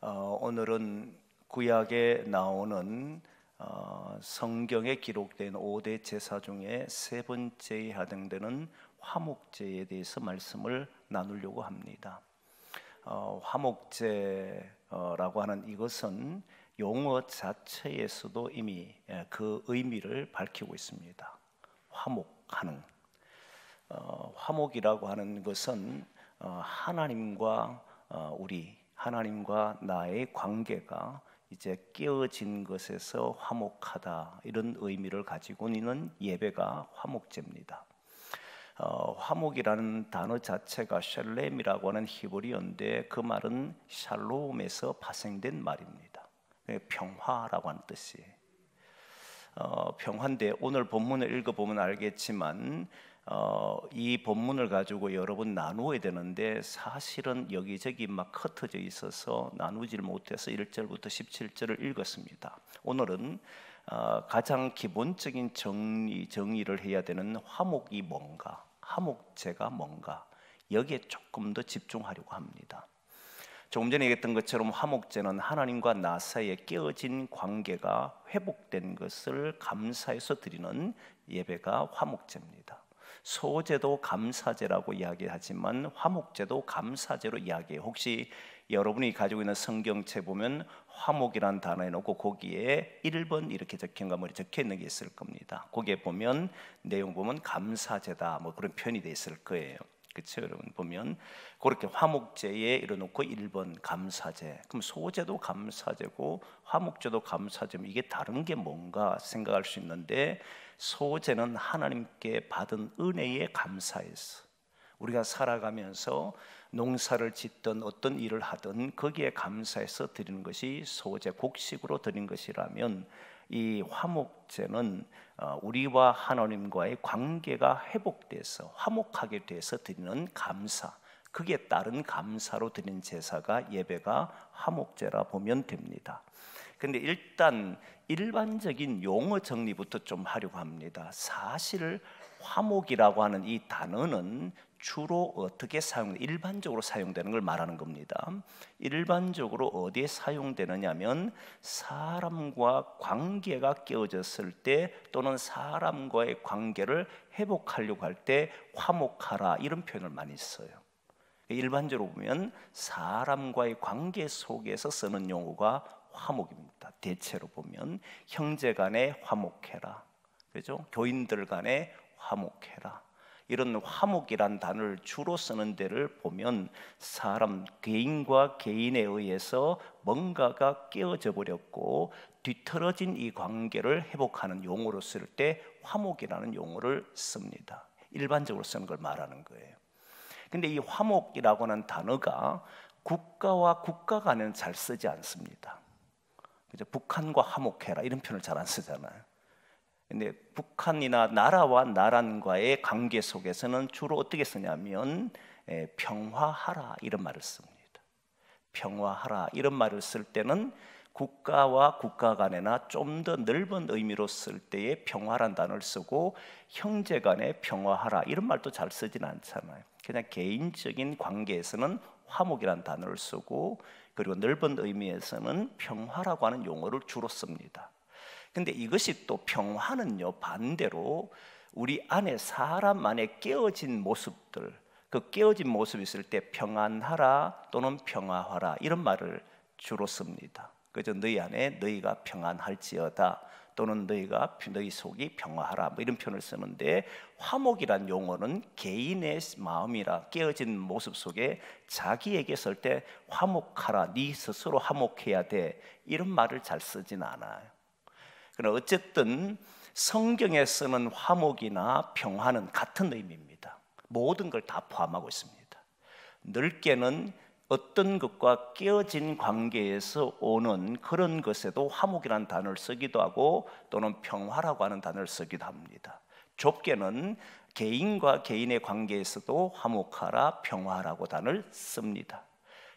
오늘은 구약에 나오는 성경에 기록된 5대 제사 중에 세 번째에 해당되는 화목제에 대해서 말씀을 나누려고 합니다. 화목제라고 하는 이것은 용어 자체에서도 이미 그 의미를 밝히고 있습니다. 화목하는, 화목이라고 하는 것은 하나님과 하나님과 나의 관계가 이제 깨어진 것에서 화목하다, 이런 의미를 가지고 있는 예배가 화목제입니다. 화목이라는 단어 자체가 샬렘이라고 하는 히브리어인데 그 말은 샬롬에서 파생된 말입니다. 평화라고 하는 뜻이에요. 평화인데 오늘 본문을 읽어보면 알겠지만 이 본문을 가지고 여러 번 나누어야 되는데 사실은 여기저기 막 흩어져 있어서 나누질 못해서 1절부터 17절을 읽었습니다. 오늘은 가장 기본적인 정의를 해야 되는 화목이 뭔가, 화목제가 뭔가, 여기에 조금 더 집중하려고 합니다. 조금 전에 얘기했던 것처럼 화목제는 하나님과 나 사이에 깨어진 관계가 회복된 것을 감사해서 드리는 예배가 화목제입니다. 소제도 감사제라고 이야기하지만 화목제도 감사제로 이야기해요. 혹시 여러분이 가지고 있는 성경책 보면 화목이라는 단어 해놓고 거기에 1번 이렇게 적힌가 뭐 적혀 있는 게 있을 겁니다. 거기에 보면 내용 보면 감사제다 뭐 그런 표현이 돼 있을 거예요. 그렇죠? 여러분 보면 그렇게 화목제에 이뤄놓고 1번 감사제, 그럼 소제도 감사제고 화목제도 감사제면 이게 다른 게 뭔가 생각할 수 있는데, 소제는 하나님께 받은 은혜에 감사해서 우리가 살아가면서 농사를 짓든 어떤 일을 하든 거기에 감사해서 드리는 것이 소제, 곡식으로 드린 것이라면, 이 화목제는 우리와 하나님과의 관계가 회복돼서 화목하게 돼서 드리는 감사, 그게 따른 감사로 드린 제사가 예배가 화목제라 보면 됩니다. 근데 일단 일반적인 용어 정리부터 좀 하려고 합니다. 사실 화목이라고 하는 이 단어는 주로 어떻게 일반적으로 사용되는 걸 말하는 겁니다. 일반적으로 어디에 사용되느냐면 사람과 관계가 깨어졌을 때 또는 사람과의 관계를 회복하려고 할 때 화목하라, 이런 표현을 많이 써요. 일반적으로 보면 사람과의 관계 속에서 쓰는 용어가 화목입니다. 대체로 보면 형제 간에 화목해라, 그죠? 교인들 간에 화목해라, 이런 화목이란 단어를 주로 쓰는 데를 보면 사람 개인과 개인에 의해서 뭔가가 깨어져 버렸고 뒤틀어진 이 관계를 회복하는 용어로 쓸 때 화목이라는 용어를 씁니다. 일반적으로 쓰는 걸 말하는 거예요. 근데 이 화목이라고 하는 단어가 국가와 국가 간에는 잘 쓰지 않습니다. 그죠? 북한과 화목해라, 이런 표현을 잘 안 쓰잖아요. 근데 북한이나 나라와 나라과의 관계 속에서는 주로 어떻게 쓰냐면 평화하라, 이런 말을 씁니다. 평화하라, 이런 말을 쓸 때는 국가와 국가 간에나 좀 더 넓은 의미로 쓸 때에 평화란 단어를 쓰고, 형제 간에 평화하라, 이런 말도 잘 쓰지는 않잖아요. 그냥 개인적인 관계에서는 화목이란 단어를 쓰고, 그리고 넓은 의미에서는 평화라고 하는 용어를 주로 씁니다. 근데 이것이 또 평화는요, 반대로 우리 안에 사람 안에 깨어진 모습들, 그 깨어진 모습이 있을 때 평안하라 또는 평화하라, 이런 말을 주로 씁니다. 그죠? 너희 안에 너희가 평안할지어다 또는 너희 속이 평화하라, 뭐 이런 표현을 쓰는데, 화목이란 용어는 개인의 마음이라 깨어진 모습 속에 자기에게 쓸 때 화목하라, 네 스스로 화목해야 돼, 이런 말을 잘 쓰진 않아요. 그러나 어쨌든 성경에 쓰는 화목이나 평화는 같은 의미입니다. 모든 걸 다 포함하고 있습니다. 넓게는 어떤 것과 깨어진 관계에서 오는 그런 것에도 화목이라는 단어를 쓰기도 하고 또는 평화라고 하는 단어를 쓰기도 합니다. 좁게는 개인과 개인의 관계에서도 화목하라, 평화라고 단어를 씁니다.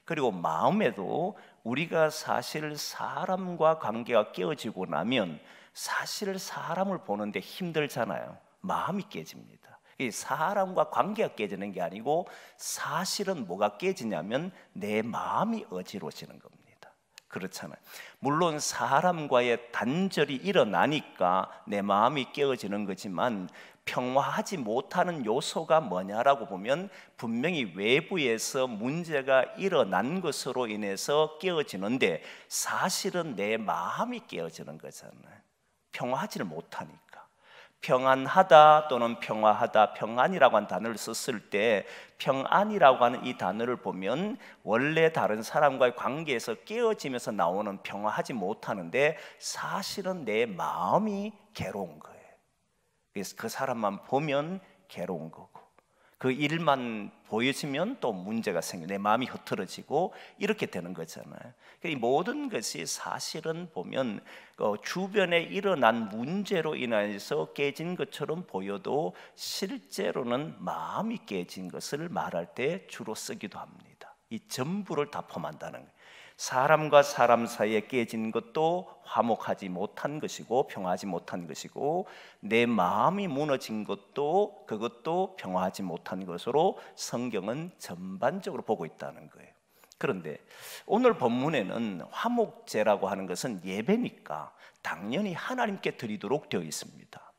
그리고 마음에도 우리가 사실 사람과 관계가 깨어지고 나면 사실 사람을 보는데 힘들잖아요. 마음이 깨집니다. 이 사람과 관계가 깨지는 게 아니고 사실은 뭐가 깨지냐면 내 마음이 어지러워지는 겁니다. 그렇잖아요. 물론 사람과의 단절이 일어나니까 내 마음이 깨어지는 거지만 평화하지 못하는 요소가 뭐냐라고 보면 분명히 외부에서 문제가 일어난 것으로 인해서 깨어지는데 사실은 내 마음이 깨어지는 거잖아요. 평화하지를 못하니까. 평안하다 또는 평화하다, 평안이라고 하는 단어를 썼을 때 평안이라고 하는 이 단어를 보면 원래 다른 사람과의 관계에서 깨어지면서 나오는 평화하지 못하는데 사실은 내 마음이 괴로운 거예요. 그래서 그 사람만 보면 괴로운 거고 그 일만 보여지면 또 문제가 생겨 내 마음이 흐트러지고 이렇게 되는 거잖아요. 이 모든 것이 사실은 보면 주변에 일어난 문제로 인해서 깨진 것처럼 보여도 실제로는 마음이 깨진 것을 말할 때 주로 쓰기도 합니다. 이 전부를 다 포함한다는 거예요. 사람과 사람 사이에 깨진 것도 화목하지 못한 것이고 평화하지 못한 것이고 내 마음이 무너진 것도 그것도 평화하지 못한 것으로 성경은 전반적으로 보고 있다는 거예요. 그런데 오늘 본문에는 화목제라고 하는 것은 예배니까 당연히 하나님께 드리도록 되어 있습니다.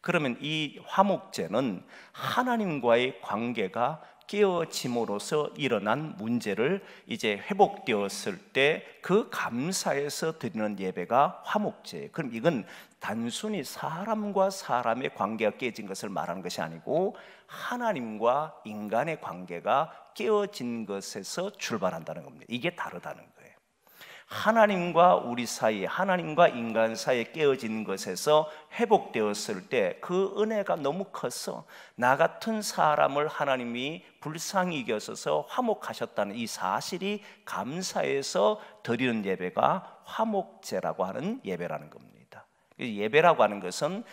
그러면 이 화목제는 하나님과의 관계가 깨어짐으로써 일어난 문제를 이제 회복되었을 때 그 감사에서 드리는 예배가 화목제예요. 그럼 이건 단순히 사람과 사람의 관계가 깨진 것을 말하는 것이 아니고 하나님과 인간의 관계가 깨어진 것에서 출발한다는 겁니다. 이게 다르다는 거예요. 하나님과 우리 사이, 하나님과 인간 사이에 깨어진 것에서 회복되었을 때 그 은혜가 너무 커서 나 같은 사람을 하나님이 불쌍히 여기셔서 화목하셨다는 이 사실이 감사해서 드리는 예배가 화목제라고 하는 예배라는 겁니다. 예배라고 하는 것은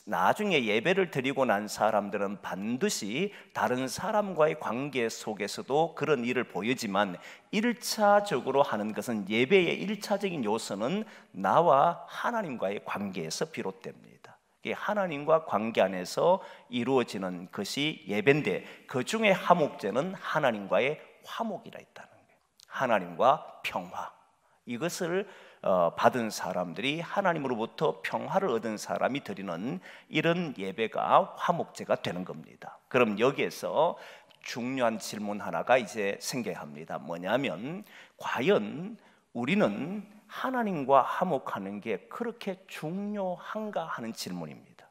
나중에 예배를 드리고 난 사람들은 반드시 다른 사람과의 관계 속에서도 그런 일을 보이지만 1차적으로 하는 것은 예배의 1차적인 요소는 나와 하나님과의 관계에서 비롯됩니다. 하나님과 관계 안에서 이루어지는 것이 예배인데 그 중에 화목제는 하나님과의 화목이라 있다는 거예요. 하나님과 평화, 이것을 받은 사람들이 하나님으로부터 평화를 얻은 사람이 드리는 이런 예배가 화목제가 되는 겁니다. 그럼 여기에서 중요한 질문 하나가 이제 생겨야 합니다. 뭐냐면 과연 우리는 하나님과 화목하는 게 그렇게 중요한가 하는 질문입니다.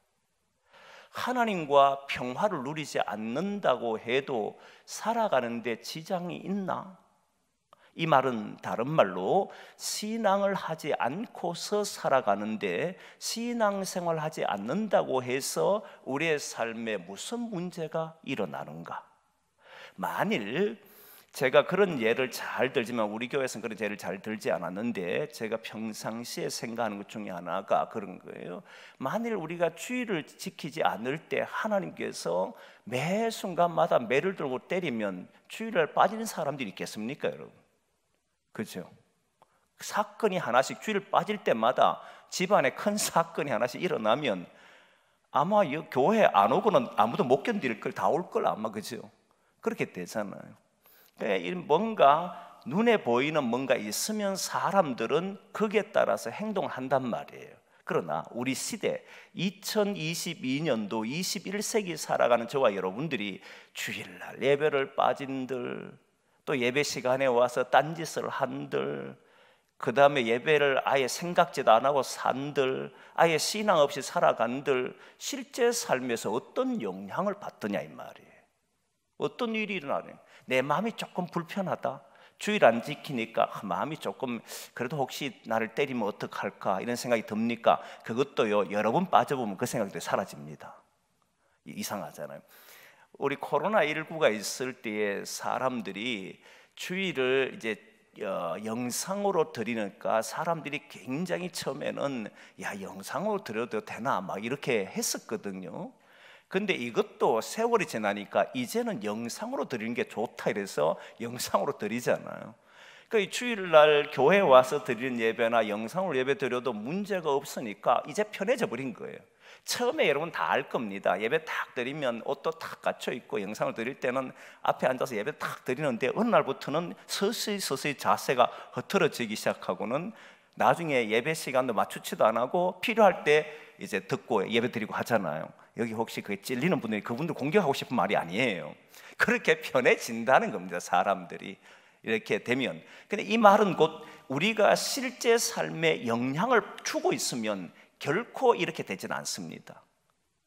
하나님과 평화를 누리지 않는다고 해도 살아가는데 지장이 있나? 이 말은 다른 말로 신앙을 하지 않고서 살아가는데 신앙생활을 하지 않는다고 해서 우리의 삶에 무슨 문제가 일어나는가? 만일 제가 그런 예를 잘 들지만 우리 교회에서는 그런 예를 잘 들지 않았는데 제가 평상시에 생각하는 것 중에 하나가 그런 거예요. 만일 우리가 주의를 지키지 않을 때 하나님께서 매 순간마다 매를 들고 때리면 주의를 빠지는 사람들이 있겠습니까, 여러분? 그렇죠? 사건이 하나씩 주일 빠질 때마다 집안에 큰 사건이 하나씩 일어나면 아마 교회 안 오고는 아무도 못 견딜 걸 다 올 걸 아마, 그죠? 그렇게 되잖아요. 뭔가 눈에 보이는 뭔가 있으면 사람들은 거기에 따라서 행동을 한단 말이에요. 그러나 우리 시대 2022년도 21세기 살아가는 저와 여러분들이 주일날 예배를 빠진들, 또 예배 시간에 와서 딴짓을 한들, 그 다음에 예배를 아예 생각지도 안 하고 산들, 아예 신앙 없이 살아간들, 실제 삶에서 어떤 영향을 받더냐 이 말이에요. 어떤 일이 일어나냐? 내 마음이 조금 불편하다, 주일 안 지키니까 마음이 조금 그래도 혹시 나를 때리면 어떡할까 이런 생각이 듭니까? 그것도요, 여러 번 빠져보면 그 생각도 사라집니다. 이상하잖아요. 우리 코로나19가 있을 때에 사람들이 주일을 이제 영상으로 드리니까 사람들이 굉장히 처음에는 야, 영상으로 드려도 되나 막 이렇게 했었거든요. 근데 이것도 세월이 지나니까 이제는 영상으로 드리는 게 좋다 이래서 영상으로 드리잖아요. 그러니까 주일날 교회에 와서 드리는 예배나 영상으로 예배 드려도 문제가 없으니까 이제 편해져 버린 거예요. 처음에 여러분 다 알 겁니다. 예배 탁 드리면 옷도 탁 갖춰 입고 영상을 드릴 때는 앞에 앉아서 예배 탁 드리는데 어느 날부터는 서서히 자세가 흐트러지기 시작하고는 나중에 예배 시간도 맞추지도 안 하고 필요할 때 이제 듣고 예배 드리고 하잖아요. 여기 혹시 그게 찔리는 분들이 그분들 공격하고 싶은 말이 아니에요. 그렇게 편해진다는 겁니다, 사람들이. 이렇게 되면. 근데 이 말은 곧 우리가 실제 삶에 영향을 주고 있으면 결코 이렇게 되지는 않습니다.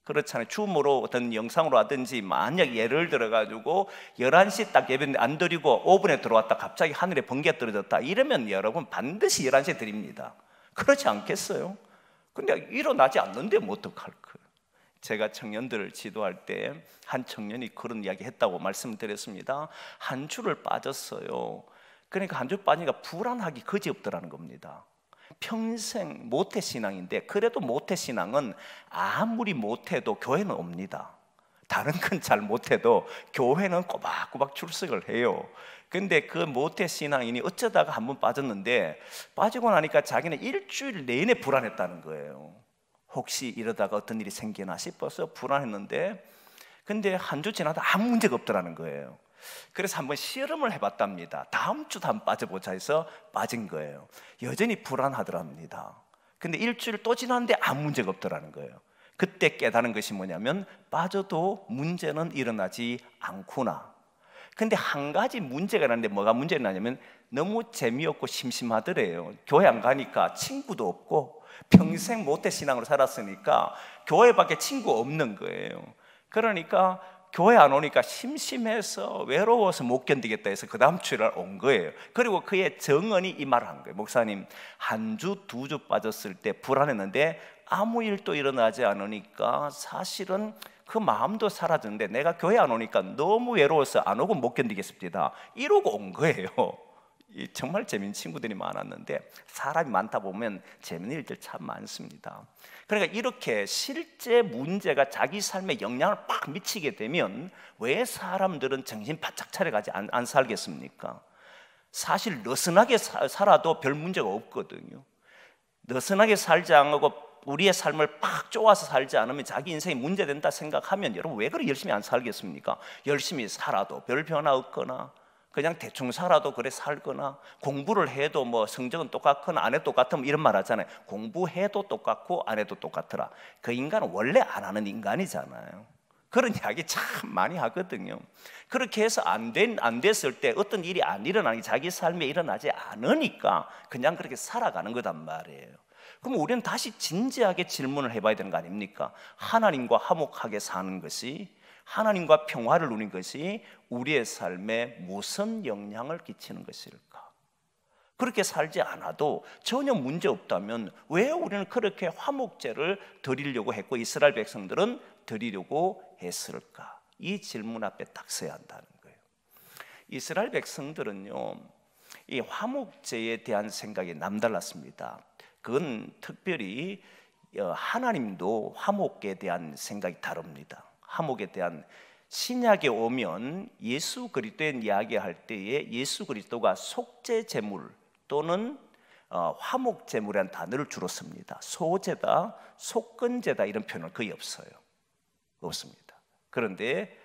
그렇잖아요. 줌으로 어떤 영상으로 하든지 만약 예를 들어가지고 11시 딱 예배 안 드리고 5분에 들어왔다 갑자기 하늘에 번개가 떨어졌다 이러면 여러분 반드시 11시에 드립니다. 그렇지 않겠어요? 근데 일어나지 않는데 뭐 어떡할 거예요? 제가 청년들을 지도할 때 한 청년이 그런 이야기 했다고 말씀드렸습니다. 한 주를 빠졌어요. 그러니까 한 주 빠지니까 불안하기 그지없더라는 겁니다. 평생 모태신앙인데 그래도 모태신앙은 아무리 못해도 교회는 옵니다. 다른 건 잘 못해도 교회는 꼬박꼬박 출석을 해요. 근데 그 모태신앙인이 어쩌다가 한번 빠졌는데 빠지고 나니까 자기는 일주일 내내 불안했다는 거예요. 혹시 이러다가 어떤 일이 생기나 싶어서 불안했는데 근데 한 주 지나도 아무 문제가 없더라는 거예요. 그래서 한번 실험을 해봤답니다. 다음 주도 한번 빠져보자 해서 빠진 거예요. 여전히 불안하더랍니다. 근데 일주일 또 지났는데 아무 문제가 없더라는 거예요. 그때 깨달은 것이 뭐냐면 빠져도 문제는 일어나지 않구나. 근데 한 가지 문제가 있는데 뭐가 문제가 나냐면 너무 재미없고 심심하더래요. 교회 안 가니까 친구도 없고 평생 모태신앙으로 살았으니까 교회밖에 친구 없는 거예요. 그러니까 교회 안 오니까 심심해서 외로워서 못 견디겠다 해서 그 다음 주일날 온 거예요. 그리고 그의 정언이 이 말을 한 거예요. 목사님, 한 주, 두 주 빠졌을 때 불안했는데 아무 일도 일어나지 않으니까 사실은 그 마음도 사라졌는데 내가 교회 안 오니까 너무 외로워서 안 오고 못 견디겠습니다. 이러고 온 거예요. 정말 재밌는 친구들이 많았는데 사람이 많다 보면 재밌는 일들 참 많습니다. 그러니까 이렇게 실제 문제가 자기 삶에 영향을 팍 미치게 되면 왜 사람들은 정신 바짝 차려가지 안 살겠습니까? 사실 느슨하게 살아도 별 문제가 없거든요. 느슨하게 살지 않고 우리의 삶을 팍 쪼아서 살지 않으면 자기 인생이 문제된다 생각하면 여러분 왜 그렇게 열심히 안 살겠습니까? 열심히 살아도 별 변화 없거나 그냥 대충 살아도 그래 살거나 공부를 해도 뭐 성적은 똑같거나 안 해도 똑같으면 이런 말 하잖아요. 공부해도 똑같고 안 해도 똑같더라. 그 인간은 원래 안 하는 인간이잖아요. 그런 이야기 참 많이 하거든요. 그렇게 해서 안 됐을 때 어떤 일이 안 일어나니 자기 삶에 일어나지 않으니까 그냥 그렇게 살아가는 거단 말이에요. 그럼 우리는 다시 진지하게 질문을 해봐야 되는 거 아닙니까? 하나님과 화목하게 사는 것이, 하나님과 평화를 누리는 것이 우리의 삶에 무슨 영향을 끼치는 것일까? 그렇게 살지 않아도 전혀 문제 없다면 왜 우리는 그렇게 화목제를 드리려고 했고 이스라엘 백성들은 드리려고 했을까? 이 질문 앞에 딱 서야 한다는 거예요. 이스라엘 백성들은요, 이 화목제에 대한 생각이 남달랐습니다. 그건 특별히 하나님도 화목에 대한 생각이 다릅니다. 화목에 대한 신약에 오면 예수 그리스도에 이야기할 때에 예수 그리스도가 속죄 제물 또는 화목 제물이라는 단어를 주로 씁니다. 소제다, 속건제다 이런 표현은 거의 없습니다. 그런데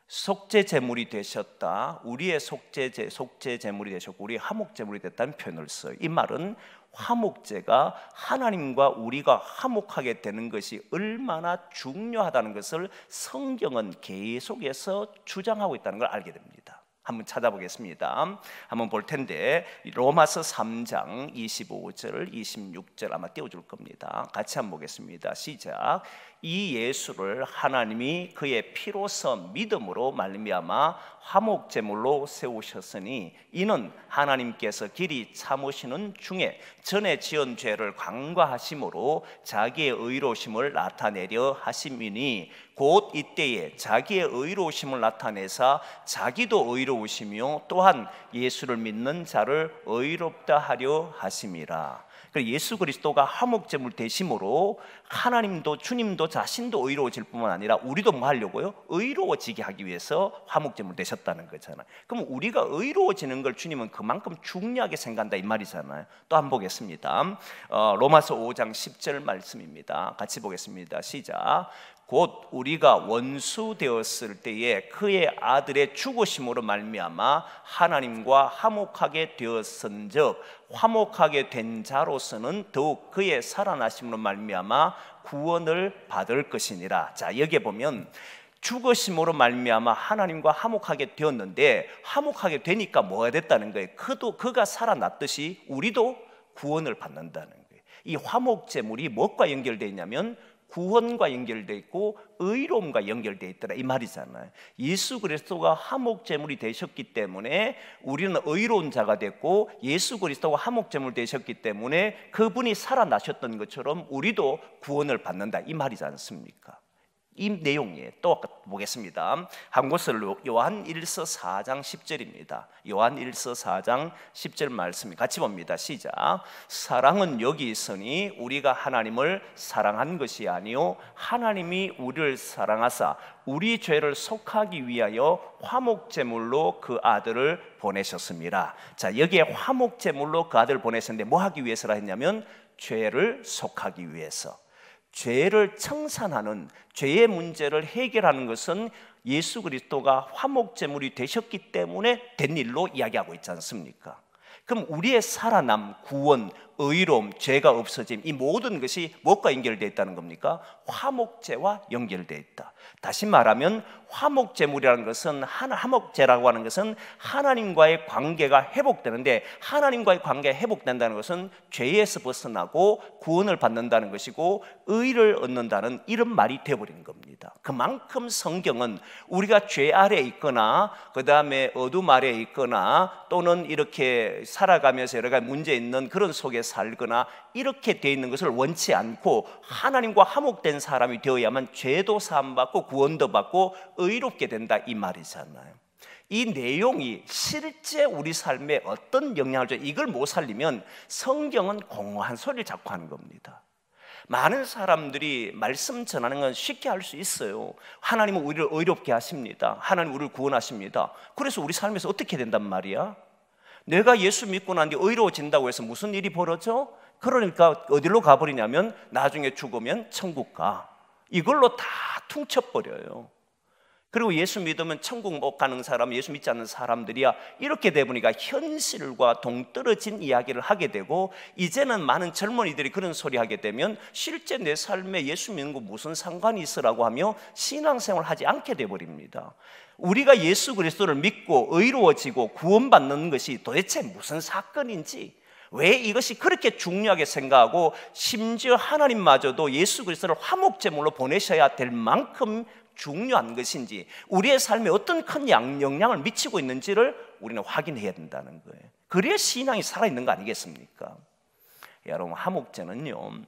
속죄 제물이 되셨다, 우리의 속죄 제물이 되셨고 우리의 화목 제물이 됐다는 표현을 써요. 이 말은 화목제가 하나님과 우리가 화목하게 되는 것이 얼마나 중요하다는 것을 성경은 계속해서 주장하고 있다는 걸 알게 됩니다. 한번 찾아보겠습니다. 한번 볼 텐데 로마서 3장 25절 26절 아마 띄워줄 겁니다. 같이 한번 보겠습니다. 시작. 이 예수를 하나님이 그의 피로서 믿음으로 말미암아 화목제물로 세우셨으니 이는 하나님께서 길이 참으시는 중에 전에 지은 죄를 간과하심으로 자기의 의로우심을 나타내려 하심이니 곧 이때에 자기의 의로우심을 나타내사 자기도 의로운 의로우시며 또한 예수를 믿는 자를 의롭다 하려 하심이라. 예수 그리스도가 화목제물 되심으로 하나님도 주님도 자신도 의로워질 뿐만 아니라 우리도 뭐 하려고요? 의로워지게 하기 위해서 화목제물 되셨다는 거잖아요. 그럼 우리가 의로워지는 걸 주님은 그만큼 중요하게 생각한다 이 말이잖아요. 또 한번 보겠습니다. 로마서 5장 10절 말씀입니다. 같이 보겠습니다. 시작. 곧 우리가 원수 되었을 때에 그의 아들의 죽으심으로 말미암아 하나님과 화목하게 되었은즉 화목하게 된 자로서는 더욱 그의 살아나심으로 말미암아 구원을 받을 것이니라. 자, 여기에 보면 죽으심으로 말미암아 하나님과 화목하게 되었는데 화목하게 되니까 뭐가 됐다는 거예요? 그가 살아났듯이 우리도 구원을 받는다는 거예요. 이 화목제물이 무엇과 연결되어 있냐면 구원과 연결되어 있고 의로움과 연결되어 있더라 이 말이잖아요. 예수 그리스도가 화목제물이 되셨기 때문에 우리는 의로운 자가 됐고 예수 그리스도가 화목제물 되셨기 때문에 그분이 살아나셨던 것처럼 우리도 구원을 받는다 이 말이지 않습니까? 이 내용에 또 보겠습니다. 한 곳을 요한 1서 4장 10절입니다. 요한 1서 4장 10절 말씀 같이 봅니다. 시작. 사랑은 여기 있으니 우리가 하나님을 사랑한 것이 아니요 하나님이 우리를 사랑하사 우리 죄를 속하기 위하여 화목제물로 그 아들을 보내셨습니다. 자, 여기에 화목제물로 그 아들을 보내셨는데 뭐 하기 위해서라 했냐면 죄를 속하기 위해서. 죄를 청산하는 죄의 문제를 해결하는 것은 예수 그리스도가 화목제물이 되셨기 때문에 된 일로 이야기하고 있지 않습니까? 그럼 우리의 살아남, 구원, 의로움, 죄가 없어짐 이 모든 것이 무엇과 연결되어 있다는 겁니까? 화목제와 연결되어 있다. 다시 말하면 화목제물이라는 것은 화목제라고 하는 것은 하나님과의 관계가 회복되는데 하나님과의 관계가 회복된다는 것은 죄에서 벗어나고 구원을 받는다는 것이고 의를 얻는다는 이런 말이 되어버린 겁니다. 그만큼 성경은 우리가 죄 아래에 있거나 그 다음에 어둠 아래에 있거나 또는 이렇게 살아가면서 여러 가지 문제 있는 그런 속에 살거나 이렇게 되어 있는 것을 원치 않고 하나님과 화목된 사람이 되어야만 죄도 사함받고 구원도 받고 의롭게 된다 이 말이잖아요. 이 내용이 실제 우리 삶에 어떤 영향을 줘요? 이걸 못 살리면 성경은 공허한 소리를 자꾸 하는 겁니다. 많은 사람들이 말씀 전하는 건 쉽게 할 수 있어요. 하나님은 우리를 의롭게 하십니다. 하나님 우리를 구원하십니다. 그래서 우리 삶에서 어떻게 된단 말이야? 내가 예수 믿고 난 뒤에 의로워진다고 해서 무슨 일이 벌어져? 그러니까 어디로 가버리냐면 나중에 죽으면 천국 가. 이걸로 다 퉁쳐버려요. 그리고 예수 믿으면 천국 못 가는 사람, 예수 믿지 않는 사람들이야 이렇게 돼 보니까 현실과 동떨어진 이야기를 하게 되고 이제는 많은 젊은이들이 그런 소리 하게 되면 실제 내 삶에 예수 믿는 거 무슨 상관이 있으라고 하며 신앙생활을 하지 않게 돼 버립니다. 우리가 예수 그리스도를 믿고 의로워지고 구원받는 것이 도대체 무슨 사건인지 왜 이것이 그렇게 중요하게 생각하고 심지어 하나님마저도 예수 그리스도를 화목제물로 보내셔야 될 만큼 중요한 것인지 우리의 삶에 어떤 큰 영향을 미치고 있는지를 우리는 확인해야 된다는 거예요. 그래야 신앙이 살아있는 거 아니겠습니까? 여러분 화목제는요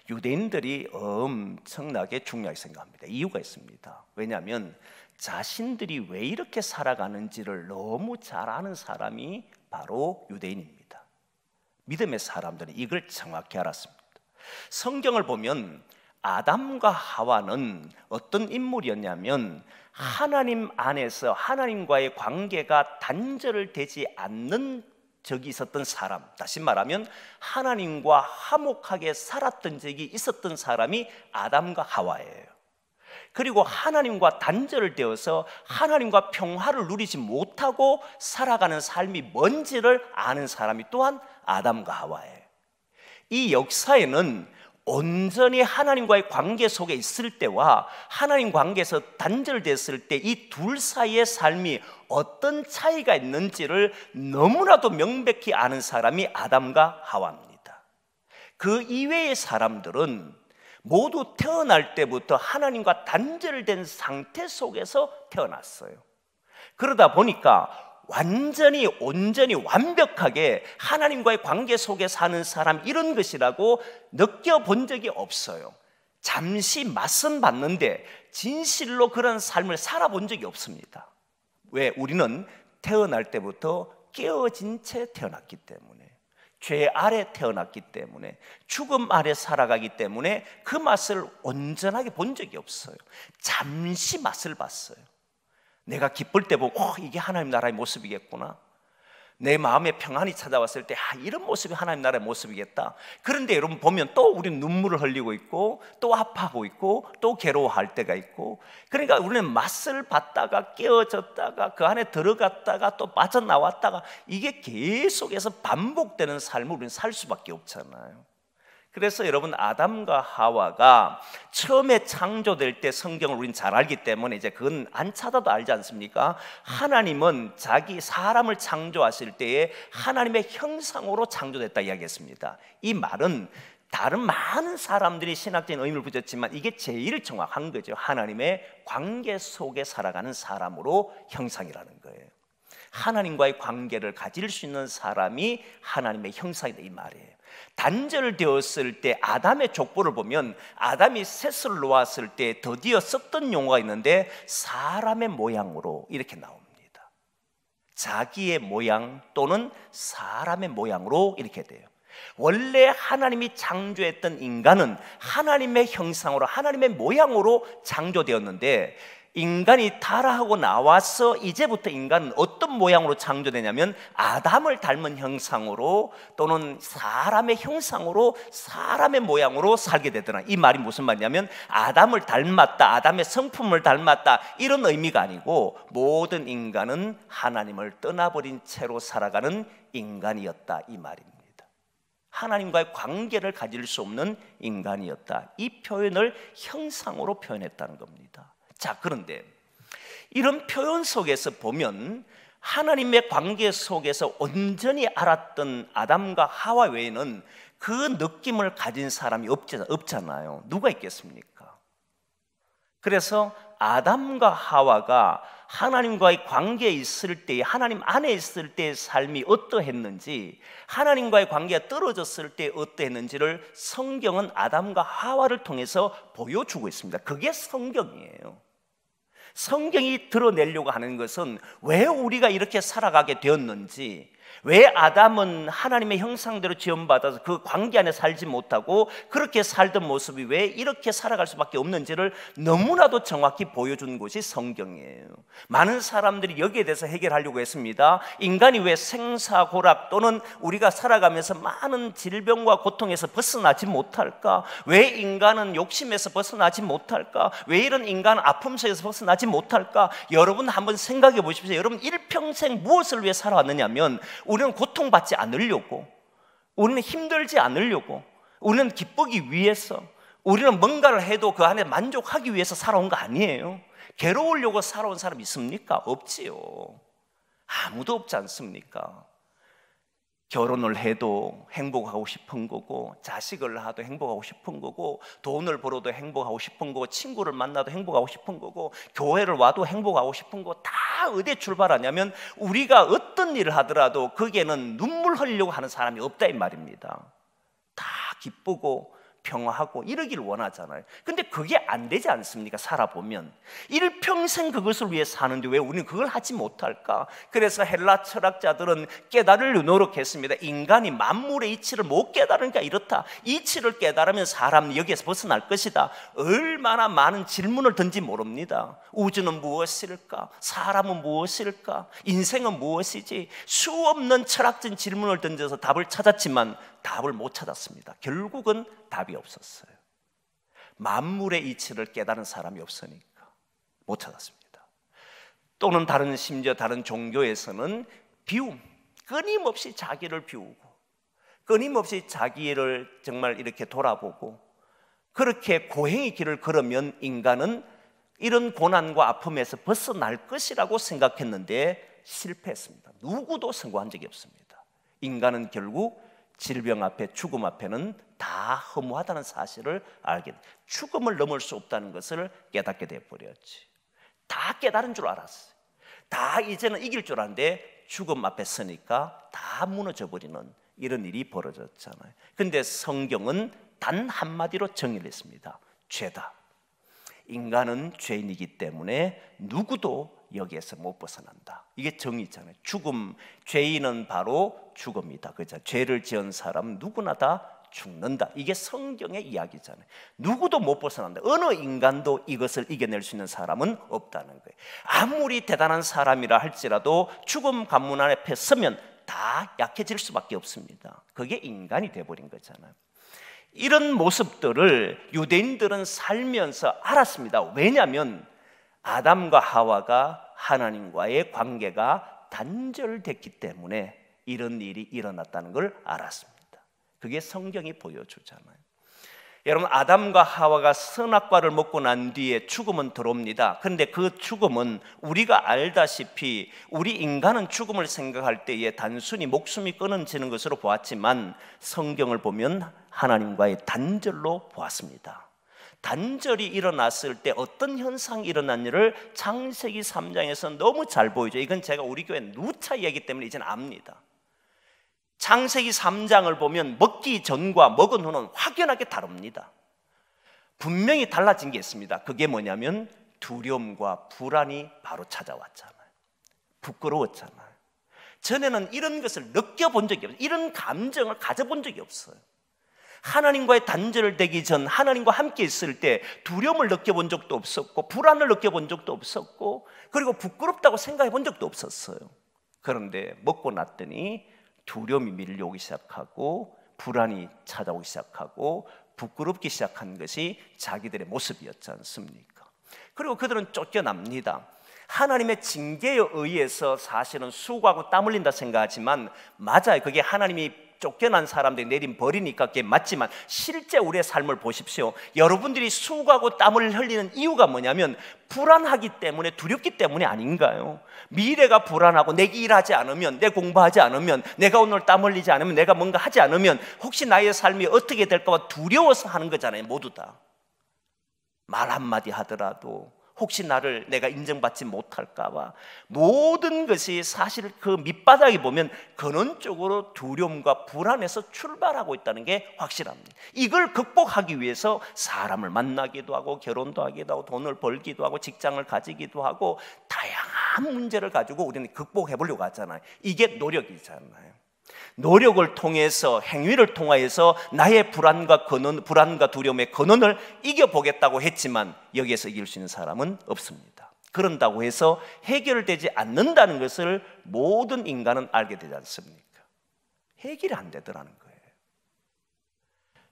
유대인들이 엄청나게 중요하게 생각합니다. 이유가 있습니다. 왜냐하면 자신들이 왜 이렇게 살아가는지를 너무 잘 아는 사람이 바로 유대인입니다. 믿음의 사람들은 이걸 정확히 알았습니다. 성경을 보면 아담과 하와는 어떤 인물이었냐면 하나님 안에서 하나님과의 관계가 단절되지 않는 적이 있었던 사람, 다시 말하면 하나님과 화목하게 살았던 적이 있었던 사람이 아담과 하와예요. 그리고 하나님과 단절되어서 하나님과 평화를 누리지 못하고 살아가는 삶이 뭔지를 아는 사람이 또한 아담과 하와예요. 이 역사에는 온전히 하나님과의 관계 속에 있을 때와 하나님 관계에서 단절됐을 때 이 둘 사이의 삶이 어떤 차이가 있는지를 너무나도 명백히 아는 사람이 아담과 하와입니다. 그 이외의 사람들은 모두 태어날 때부터 하나님과 단절된 상태 속에서 태어났어요. 그러다 보니까 완전히 온전히 완벽하게 하나님과의 관계 속에 사는 사람 이런 것이라고 느껴본 적이 없어요. 잠시 맛은 봤는데 진실로 그런 삶을 살아본 적이 없습니다. 왜? 우리는 태어날 때부터 깨어진 채 태어났기 때문에, 죄 아래 태어났기 때문에, 죽음 아래 살아가기 때문에 그 맛을 온전하게 본 적이 없어요. 잠시 맛을 봤어요. 내가 기쁠 때 보고 이게 하나님 나라의 모습이겠구나. 내 마음에 평안이 찾아왔을 때 이런 모습이 하나님 나라의 모습이겠다. 그런데 여러분 보면 또 우리는 눈물을 흘리고 있고 또 아파하고 있고 또 괴로워할 때가 있고, 그러니까 우리는 맛을 봤다가 깨어졌다가 그 안에 들어갔다가 또 빠져나왔다가 이게 계속해서 반복되는 삶을 우리는 살 수밖에 없잖아요. 그래서 여러분, 아담과 하와가 처음에 창조될 때 성경을 우리는 잘 알기 때문에 이제 그건 안 찾아도 알지 않습니까? 하나님은 자기 사람을 창조하실 때에 하나님의 형상으로 창조됐다 이야기했습니다. 이 말은 다른 많은 사람들이 신학적인 의미를 붙였지만 이게 제일 정확한 거죠. 하나님의 관계 속에 살아가는 사람으로 형상이라는 거예요. 하나님과의 관계를 가질 수 있는 사람이 하나님의 형상이다 이 말이에요. 단절되었을 때 아담의 족보를 보면 아담이 셋을 놓았을 때 드디어 썼던 용어가 있는데 사람의 모양으로 이렇게 나옵니다. 자기의 모양 또는 사람의 모양으로 이렇게 돼요. 원래 하나님이 창조했던 인간은 하나님의 형상으로 하나님의 모양으로 창조되었는데, 인간이 타락하고 나와서 이제부터 인간은 어떤 모양으로 창조되냐면 아담을 닮은 형상으로 또는 사람의 형상으로 사람의 모양으로 살게 되더라. 이 말이 무슨 말이냐면 아담을 닮았다, 아담의 성품을 닮았다 이런 의미가 아니고 모든 인간은 하나님을 떠나버린 채로 살아가는 인간이었다 이 말입니다. 하나님과의 관계를 가질 수 없는 인간이었다. 이 표현을 형상으로 표현했다는 겁니다. 자, 그런데 이런 표현 속에서 보면 하나님의 관계 속에서 온전히 알았던 아담과 하와 외에는 그 느낌을 가진 사람이 없잖아요. 누가 있겠습니까? 그래서 아담과 하와가 하나님과의 관계에 있을 때, 하나님 안에 있을 때의 삶이 어떠했는지, 하나님과의 관계가 떨어졌을 때 어떠했는지를 성경은 아담과 하와를 통해서 보여주고 있습니다. 그게 성경이에요. 성경이 드러내려고 하는 것은 왜 우리가 이렇게 살아가게 되었는지, 왜 아담은 하나님의 형상대로 지음받아서 그 관계 안에 살지 못하고 그렇게 살던 모습이 왜 이렇게 살아갈 수밖에 없는지를 너무나도 정확히 보여준 것이 성경이에요. 많은 사람들이 여기에 대해서 해결하려고 했습니다. 인간이 왜 생사고락 또는 우리가 살아가면서 많은 질병과 고통에서 벗어나지 못할까? 왜 인간은 욕심에서 벗어나지 못할까? 왜 이런 인간은 아픔 속에서 벗어나지 못할까? 여러분 한번 생각해 보십시오. 여러분 일평생 무엇을 위해 살아왔느냐면 우리는 고통받지 않으려고, 우리는 힘들지 않으려고, 우리는 기쁘기 위해서, 우리는 뭔가를 해도 그 안에 만족하기 위해서 살아온 거 아니에요. 괴로우려고 살아온 사람 있습니까? 없지요. 아무도 없지 않습니까? 결혼을 해도 행복하고 싶은 거고, 자식을 낳아도 행복하고 싶은 거고, 돈을 벌어도 행복하고 싶은 거고, 친구를 만나도 행복하고 싶은 거고, 교회를 와도 행복하고 싶은 거 다 어디에 출발하냐면 우리가 어떤 일을 하더라도 거기에는 눈물 흘리려고 하는 사람이 없다 이 말입니다. 다 기쁘고 평화하고 이러기를 원하잖아요. 근데 그게 안 되지 않습니까? 살아보면 일평생 그것을 위해 사는데 왜 우리는 그걸 하지 못할까? 그래서 헬라 철학자들은 깨달으려 노력했습니다. 인간이 만물의 이치를 못 깨달으니까 이렇다. 이치를 깨달으면 사람은 여기에서 벗어날 것이다. 얼마나 많은 질문을 던지 모릅니다. 우주는 무엇일까? 사람은 무엇일까? 인생은 무엇이지? 수없는 철학적인 질문을 던져서 답을 찾았지만 답을 못 찾았습니다. 결국은 답이 없었어요. 만물의 이치를 깨달은 사람이 없으니까 못 찾았습니다. 또는 심지어 다른 종교에서는 비움, 끊임없이 자기를 비우고 끊임없이 자기를 정말 이렇게 돌아보고 그렇게 고행의 길을 걸으면 인간은 이런 고난과 아픔에서 벗어날 것이라고 생각했는데 실패했습니다. 누구도 성공한 적이 없습니다. 인간은 결국 질병 앞에, 죽음 앞에는 다 허무하다는 사실을 알게 돼. 죽음을 넘을 수 없다는 것을 깨닫게 되어버렸지. 다 깨달은 줄 알았어요. 다 이제는 이길 줄 알았는데 죽음 앞에 서니까 다 무너져버리는 이런 일이 벌어졌잖아요. 근데 성경은 단 한마디로 정의를 했습니다. 죄다. 인간은 죄인이기 때문에 누구도 여기에서 못 벗어난다. 이게 정의잖아요. 죽음, 죄인은 바로 죽음이다. 그죠? 죄를 지은 사람 누구나 다 죽는다. 이게 성경의 이야기잖아요. 누구도 못 벗어난다. 어느 인간도 이것을 이겨낼 수 있는 사람은 없다는 거예요. 아무리 대단한 사람이라 할지라도 죽음 관문 앞에 서면 다 약해질 수밖에 없습니다. 그게 인간이 돼버린 거잖아요. 이런 모습들을 유대인들은 살면서 알았습니다. 왜냐하면 아담과 하와가 하나님과의 관계가 단절됐기 때문에 이런 일이 일어났다는 걸 알았습니다. 그게 성경이 보여주잖아요. 여러분, 아담과 하와가 선악과를 먹고 난 뒤에 죽음은 들어옵니다. 그런데 그 죽음은 우리가 알다시피 우리 인간은 죽음을 생각할 때에 단순히 목숨이 끊어지는 것으로 보았지만 성경을 보면 하나님과의 단절로 보았습니다. 단절이 일어났을 때 어떤 현상이 일어났는지를 창세기 3장에서 너무 잘 보여줘요. 이건 제가 우리 교회 누차 이야기 때문에 이제는 압니다. 창세기 3장을 보면 먹기 전과 먹은 후는 확연하게 다릅니다. 분명히 달라진 게 있습니다. 그게 뭐냐면 두려움과 불안이 바로 찾아왔잖아요. 부끄러웠잖아요. 전에는 이런 것을 느껴본 적이 없어요. 이런 감정을 가져본 적이 없어요. 하나님과의 단절을 되기 전 하나님과 함께 있을 때 두려움을 느껴본 적도 없었고 불안을 느껴본 적도 없었고 그리고 부끄럽다고 생각해 본 적도 없었어요. 그런데 먹고 났더니 두려움이 밀려오기 시작하고 불안이 찾아오기 시작하고 부끄럽기 시작한 것이 자기들의 모습이었지 않습니까? 그리고 그들은 쫓겨납니다. 하나님의 징계에 의해서 사실은 수고하고 땀 흘린다 생각하지만 맞아요. 그게 하나님이 쫓겨난 사람들이 내린 벌이니까 그게 맞지만 실제 우리의 삶을 보십시오. 여러분들이 수고하고 땀을 흘리는 이유가 뭐냐면 불안하기 때문에, 두렵기 때문에 아닌가요? 미래가 불안하고 내가 일하지 않으면, 내 공부하지 않으면, 내가 오늘 땀 흘리지 않으면, 내가 뭔가 하지 않으면 혹시 나의 삶이 어떻게 될까 봐 두려워서 하는 거잖아요. 모두 다. 말 한마디 하더라도 혹시 내가 인정받지 못할까 봐 모든 것이 사실 그 밑바닥에 보면 근원적으로 두려움과 불안에서 출발하고 있다는 게 확실합니다. 이걸 극복하기 위해서 사람을 만나기도 하고 결혼도 하기도 하고 돈을 벌기도 하고 직장을 가지기도 하고 다양한 문제를 가지고 우리는 극복해 보려고 하잖아요. 이게 노력이잖아요. 노력을 통해서, 행위를 통하여서 나의 불안과 두려움의 근원을 이겨보겠다고 했지만 여기에서 이길 수 있는 사람은 없습니다. 그런다고 해서 해결되지 않는다는 것을 모든 인간은 알게 되지 않습니까? 해결이 안 되더라는 거예요.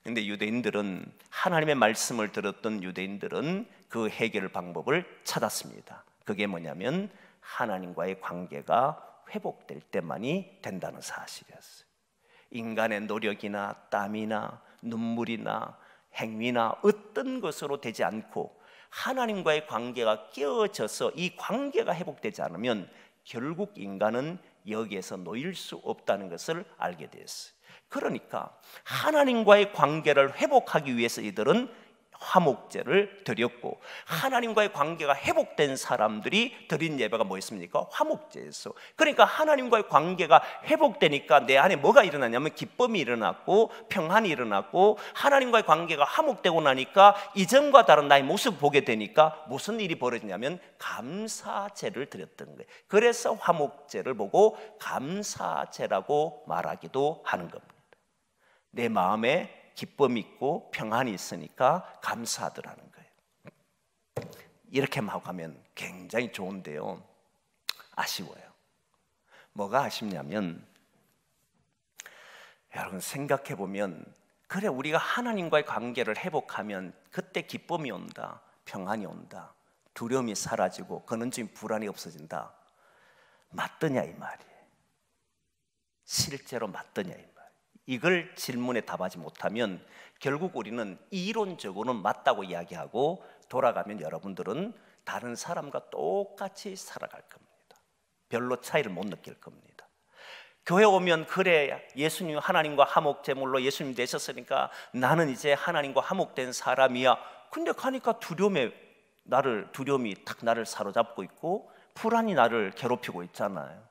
그런데 유대인들은, 하나님의 말씀을 들었던 유대인들은 그 해결 방법을 찾았습니다. 그게 뭐냐면 하나님과의 관계가 회복될 때만이 된다는 사실이었어요. 인간의 노력이나 땀이나 눈물이나 행위나 어떤 것으로 되지 않고 하나님과의 관계가 깨어져서 이 관계가 회복되지 않으면 결국 인간은 여기에서 놓일 수 없다는 것을 알게 되었어요. 그러니까 하나님과의 관계를 회복하기 위해서 이들은 화목제를 드렸고, 하나님과의 관계가 회복된 사람들이 드린 예배가 뭐였습니까? 화목제였어. 그러니까 하나님과의 관계가 회복되니까 내 안에 뭐가 일어나냐면 기쁨이 일어났고 평안이 일어났고, 하나님과의 관계가 화목되고 나니까 이전과 다른 나의 모습을 보게 되니까 무슨 일이 벌어지냐면 감사제를 드렸던 거예요. 그래서 화목제를 보고 감사제라고 말하기도 하는 겁니다. 내 마음에 기쁨이 있고 평안이 있으니까 감사하더라는 거예요. 이렇게만 하고 가면 굉장히 좋은데요, 아쉬워요. 뭐가 아쉽냐면, 여러분 생각해 보면, 그래 우리가 하나님과의 관계를 회복하면 그때 기쁨이 온다, 평안이 온다, 두려움이 사라지고 근원적인 불안이 없어진다. 맞더냐 이 말이에요. 실제로 맞더냐 이 말이에요. 이걸 질문에 답하지 못하면 결국 우리는 이론적으로는 맞다고 이야기하고 돌아가면 여러분들은 다른 사람과 똑같이 살아갈 겁니다. 별로 차이를 못 느낄 겁니다. 교회 오면 그래 예수님 하나님과 화목제물로 예수님 되셨으니까 나는 이제 하나님과 화목된 사람이야. 근데 가니까 두려움이 딱 나를 사로잡고 있고 불안이 나를 괴롭히고 있잖아요.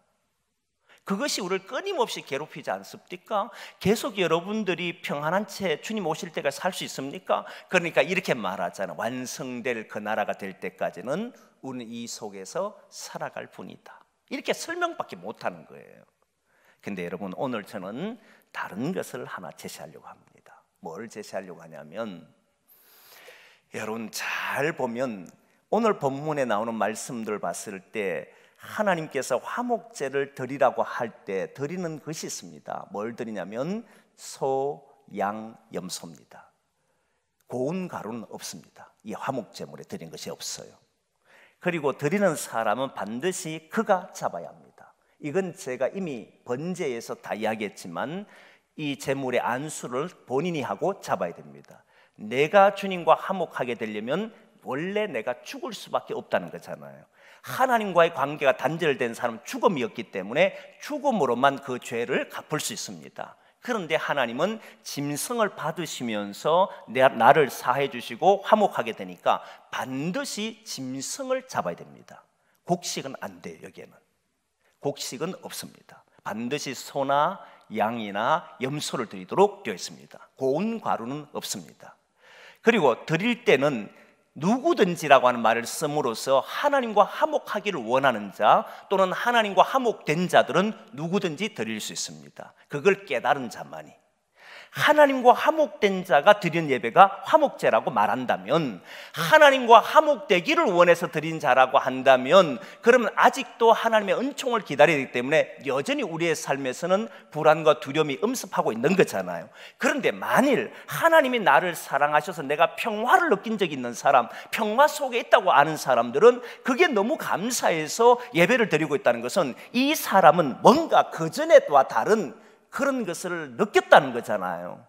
그것이 우리를 끊임없이 괴롭히지 않습니까? 계속 여러분들이 평안한 채 주님 오실 때까지 살 수 있습니까? 그러니까 이렇게 말하잖아요. 완성될 그 나라가 될 때까지는 우리는 이 속에서 살아갈 뿐이다. 이렇게 설명밖에 못하는 거예요. 근데 여러분, 오늘 저는 다른 것을 하나 제시하려고 합니다. 뭘 제시하려고 하냐면, 여러분 잘 보면 오늘 본문에 나오는 말씀들 봤을 때 하나님께서 화목제를 드리라고 할 때 드리는 것이 있습니다. 뭘 드리냐면 소, 양, 염소입니다. 고운 가루는 없습니다. 이 화목제물에 드린 것이 없어요. 그리고 드리는 사람은 반드시 그가 잡아야 합니다. 이건 제가 이미 번제에서 다 이야기했지만 이 제물의 안수를 본인이 하고 잡아야 됩니다. 내가 주님과 화목하게 되려면 원래 내가 죽을 수밖에 없다는 거잖아요. 하나님과의 관계가 단절된 사람은 죽음이었기 때문에 죽음으로만 그 죄를 갚을 수 있습니다. 그런데 하나님은 짐승을 받으시면서 나를 사해 주시고 화목하게 되니까 반드시 짐승을 잡아야 됩니다. 곡식은 안 돼요. 여기에는 곡식은 없습니다. 반드시 소나 양이나 염소를 드리도록 되어 있습니다. 고운 가루는 없습니다. 그리고 드릴 때는 누구든지라고 하는 말을 씀으로써 하나님과 화목하기를 원하는 자 또는 하나님과 화목된 자들은 누구든지 드릴 수 있습니다. 그걸 깨달은 자만이. 하나님과 화목된 자가 드린 예배가 화목제라고 말한다면, 하나님과 화목되기를 원해서 드린 자라고 한다면, 그러면 아직도 하나님의 은총을 기다려야 되기 때문에 여전히 우리의 삶에서는 불안과 두려움이 음습하고 있는 거잖아요. 그런데 만일 하나님이 나를 사랑하셔서 내가 평화를 느낀 적이 있는 사람, 평화 속에 있다고 아는 사람들은 그게 너무 감사해서 예배를 드리고 있다는 것은 이 사람은 뭔가 그전에와 다른 그런 것을 느꼈다는 거잖아요.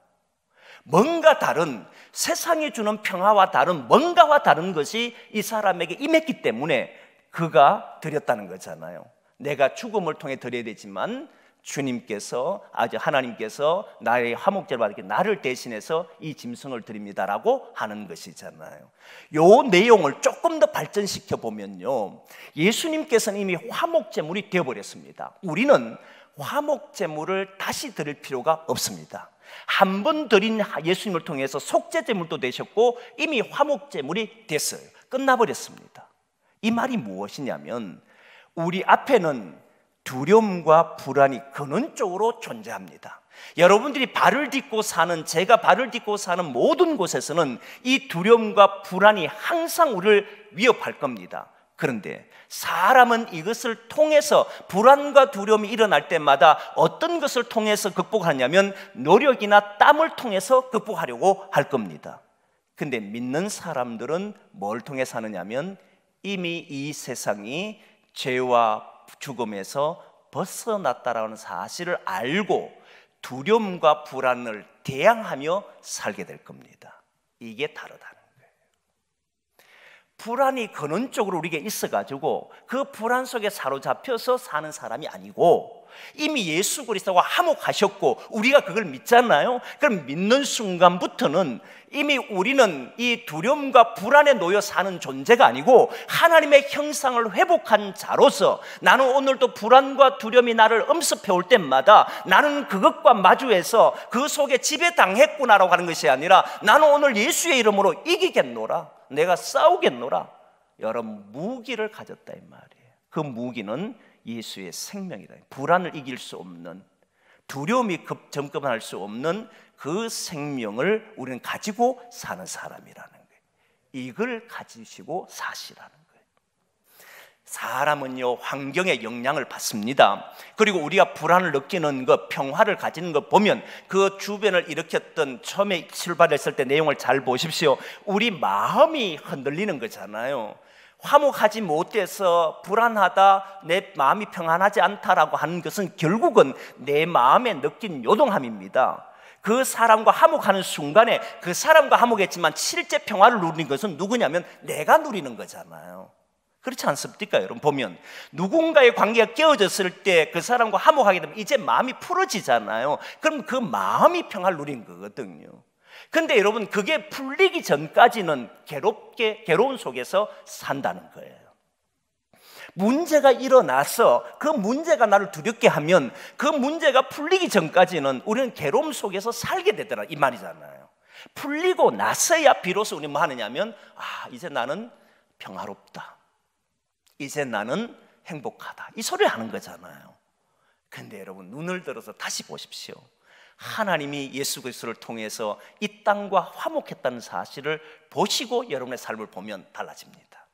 뭔가 다른, 세상이 주는 평화와 다른 뭔가와 다른 것이 이 사람에게 임했기 때문에 그가 드렸다는 거잖아요. 내가 죽음을 통해 드려야 되지만 주님께서, 하나님께서 나의 화목제를 받게 나를 대신해서 이 짐승을 드립니다라고 하는 것이잖아요. 요 내용을 조금 더 발전시켜 보면요, 예수님께서는 이미 화목제물이 되어버렸습니다. 우리는 화목제물을 다시 드릴 필요가 없습니다. 한 번 드린 예수님을 통해서 속죄제물도 되셨고 이미 화목제물이 됐어요. 끝나버렸습니다. 이 말이 무엇이냐면, 우리 앞에는 두려움과 불안이 근원적으로 존재합니다. 여러분들이 발을 딛고 사는, 제가 발을 딛고 사는 모든 곳에서는 이 두려움과 불안이 항상 우리를 위협할 겁니다. 그런데 사람은 이것을 통해서, 불안과 두려움이 일어날 때마다 어떤 것을 통해서 극복하냐면 노력이나 땀을 통해서 극복하려고 할 겁니다. 근데 믿는 사람들은 뭘 통해서 하느냐면 이미 이 세상이 죄와 죽음에서 벗어났다라는 사실을 알고 두려움과 불안을 대항하며 살게 될 겁니다. 이게 다르다는 거예요. 불안이 근원적으로 우리에게 있어가지고 그 불안 속에 사로잡혀서 사는 사람이 아니고, 이미 예수 그리스도와 화목하셨고 우리가 그걸 믿잖아요. 그럼 믿는 순간부터는 이미 우리는 이 두려움과 불안에 놓여 사는 존재가 아니고 하나님의 형상을 회복한 자로서, 나는 오늘도 불안과 두려움이 나를 엄습해 올 때마다 나는 그것과 마주해서 그 속에 지배당했구나라고 하는 것이 아니라, 나는 오늘 예수의 이름으로 이기겠노라, 내가 싸우겠노라, 여러 무기를 가졌다 이 말이에요. 그 무기는 예수의 생명이다. 불안을 이길 수 없는, 두려움이 접근할 수 없는 그 생명을 우리는 가지고 사는 사람이라는 거예요. 이걸 가지시고 사시라는 거예요. 사람은요, 환경의 영향을 받습니다. 그리고 우리가 불안을 느끼는 것, 평화를 가지는 것 보면 그 주변을 일으켰던, 처음에 출발했을 때 내용을 잘 보십시오. 우리 마음이 흔들리는 거잖아요. 화목하지 못해서 불안하다, 내 마음이 평안하지 않다라고 하는 것은 결국은 내 마음에 느낀 요동함입니다. 그 사람과 화목하는 순간에 그 사람과 화목했지만 실제 평화를 누리는 것은 누구냐면 내가 누리는 거잖아요. 그렇지 않습니까? 여러분 보면 누군가의 관계가 깨어졌을 때 그 사람과 화목하게 되면 이제 마음이 풀어지잖아요. 그럼 그 마음이 평화를 누리는 거거든요. 근데 여러분, 그게 풀리기 전까지는 괴로운 속에서 산다는 거예요. 문제가 일어나서 그 문제가 나를 두렵게 하면 그 문제가 풀리기 전까지는 우리는 괴로움 속에서 살게 되더라, 이 말이잖아요. 풀리고 나서야 비로소 우리는 뭐 하느냐면, 이제 나는 평화롭다, 이제 나는 행복하다, 이 소리를 하는 거잖아요. 근데 여러분, 눈을 들어서 다시 보십시오. 하나님이 예수 그리스도를 통해서 이 땅과 화목했다는 사실을 보시고 여러분의 삶을 보면 달라집니다.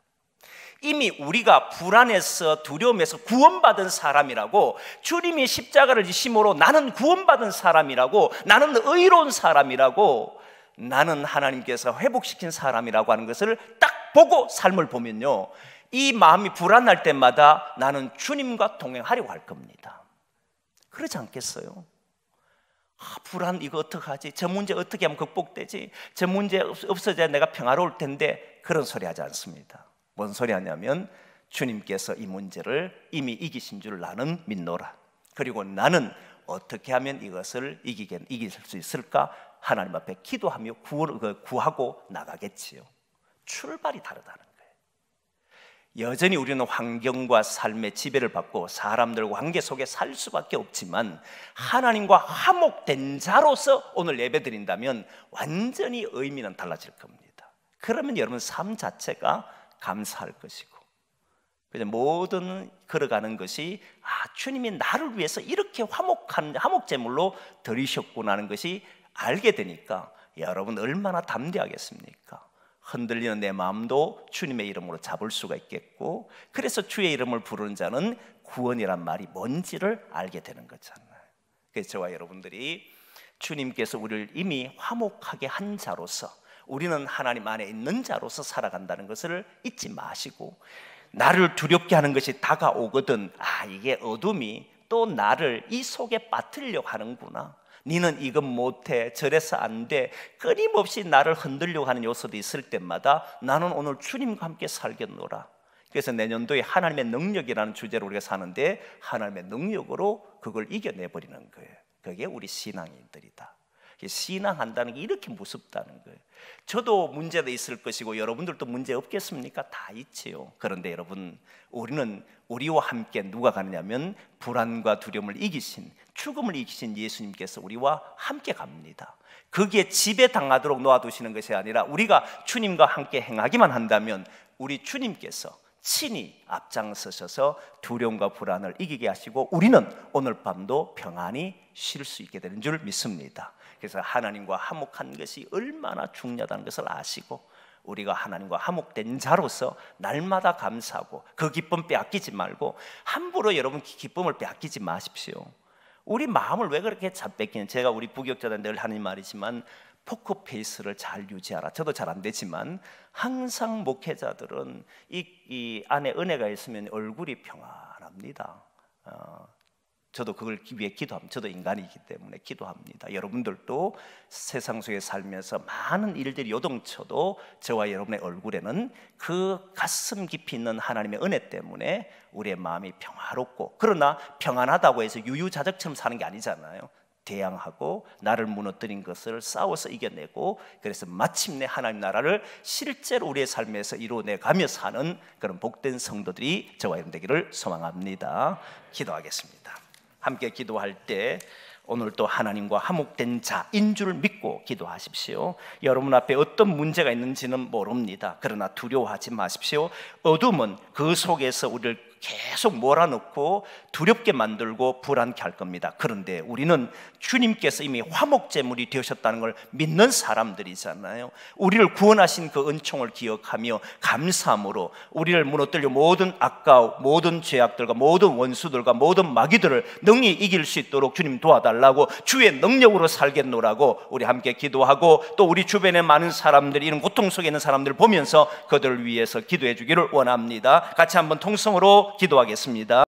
이미 우리가 불안에서 두려움에서 구원받은 사람이라고, 주님이 십자가를 지심으로 나는 구원받은 사람이라고, 나는 의로운 사람이라고, 나는 하나님께서 회복시킨 사람이라고 하는 것을 딱 보고 삶을 보면요, 이 마음이 불안할 때마다 나는 주님과 동행하려고 할 겁니다. 그렇지 않겠어요? 불안, 이거 어떡하지? 저 문제 어떻게 하면 극복되지? 저 문제 없어져야 내가 평화로울 텐데, 그런 소리 하지 않습니다. 뭔 소리 하냐면, 주님께서 이 문제를 이미 이기신 줄 나는 믿노라. 그리고 나는 어떻게 하면 이것을 이길 수 있을까? 하나님 앞에 기도하며 구하고 나가겠지요. 출발이 다르다는 거예요. 여전히 우리는 환경과 삶의 지배를 받고 사람들과 관계 속에 살 수밖에 없지만, 하나님과 화목된 자로서 오늘 예배드린다면 완전히 의미는 달라질 겁니다. 그러면 여러분 삶 자체가 감사할 것이고, 모든 걸어가는 것이 주님이 나를 위해서 이렇게 화목제물로 드리셨구나 하는 것이 알게 되니까 여러분 얼마나 담대하겠습니까? 흔들리는 내 마음도 주님의 이름으로 잡을 수가 있겠고, 그래서 주의 이름을 부르는 자는 구원이란 말이 뭔지를 알게 되는 거잖아요. 그래서 저와 여러분들이 주님께서 우리를 이미 화목하게 한 자로서, 우리는 하나님 안에 있는 자로서 살아간다는 것을 잊지 마시고, 나를 두렵게 하는 것이 다가오거든 이게 어둠이 또 나를 이 속에 빠뜨리려고 하는구나, 니는 이건 못해, 저래서 안 돼, 끊임없이 나를 흔들려고 하는 요소도 있을 때마다 나는 오늘 주님과 함께 살겠노라. 그래서 내년도에 하나님의 능력이라는 주제로 우리가 사는데, 하나님의 능력으로 그걸 이겨내버리는 거예요. 그게 우리 신앙인들이다. 신앙한다는 게 이렇게 무섭다는 거예요. 저도 문제도 있을 것이고 여러분들도 문제 없겠습니까? 다 있지요. 그런데 여러분, 우리는 우리와 함께 누가 가느냐면 불안과 두려움을 이기신, 죽음을 이기신 예수님께서 우리와 함께 갑니다. 거기에 지배당하도록 놓아두시는 것이 아니라, 우리가 주님과 함께 행하기만 한다면 우리 주님께서 친히 앞장서셔서 두려움과 불안을 이기게 하시고, 우리는 오늘 밤도 평안히 쉴 수 있게 되는 줄 믿습니다. 그래서 하나님과 화목한 것이 얼마나 중요하다는 것을 아시고, 우리가 하나님과 화목된 자로서 날마다 감사하고 그 기쁨 빼앗기지 말고, 함부로 여러분 기쁨을 빼앗기지 마십시오. 우리 마음을 왜 그렇게 잘 뺏기는, 제가 우리 부교육자들 늘 하는 말이지만 포커페이스를 잘 유지하라. 저도 잘 안 되지만 항상 목회자들은 이 안에 은혜가 있으면 얼굴이 평안합니다. 저도 그걸 위해 기도합니다. 저도 인간이기 때문에 기도합니다. 여러분들도 세상 속에 살면서 많은 일들이 요동쳐도 저와 여러분의 얼굴에는 그 가슴 깊이 있는 하나님의 은혜 때문에 우리의 마음이 평화롭고, 그러나 평안하다고 해서 유유자적처럼 사는 게 아니잖아요. 대항하고 나를 무너뜨린 것을 싸워서 이겨내고, 그래서 마침내 하나님 나라를 실제로 우리의 삶에서 이루어내가며 사는 그런 복된 성도들이 저와 여러분 되기를 소망합니다. 기도하겠습니다. 함께 기도할 때 오늘도 하나님과 화목된 자인 줄 믿고 기도하십시오. 여러분 앞에 어떤 문제가 있는지는 모릅니다. 그러나 두려워하지 마십시오. 어둠은 그 속에서 우리를 계속 몰아넣고 두렵게 만들고 불안케 할 겁니다. 그런데 우리는 주님께서 이미 화목제물이 되셨다는 걸 믿는 사람들이잖아요. 우리를 구원하신 그 은총을 기억하며 감사함으로 우리를 무너뜨려 모든 악과 모든 죄악들과 모든 원수들과 모든 마귀들을 능히 이길 수 있도록 주님 도와달라고, 주의 능력으로 살겠노라고 우리 함께 기도하고, 또 우리 주변에 많은 사람들이 이런 고통 속에 있는 사람들을 보면서 그들을 위해서 기도해 주기를 원합니다. 같이 한번 통성으로 기도하겠습니다.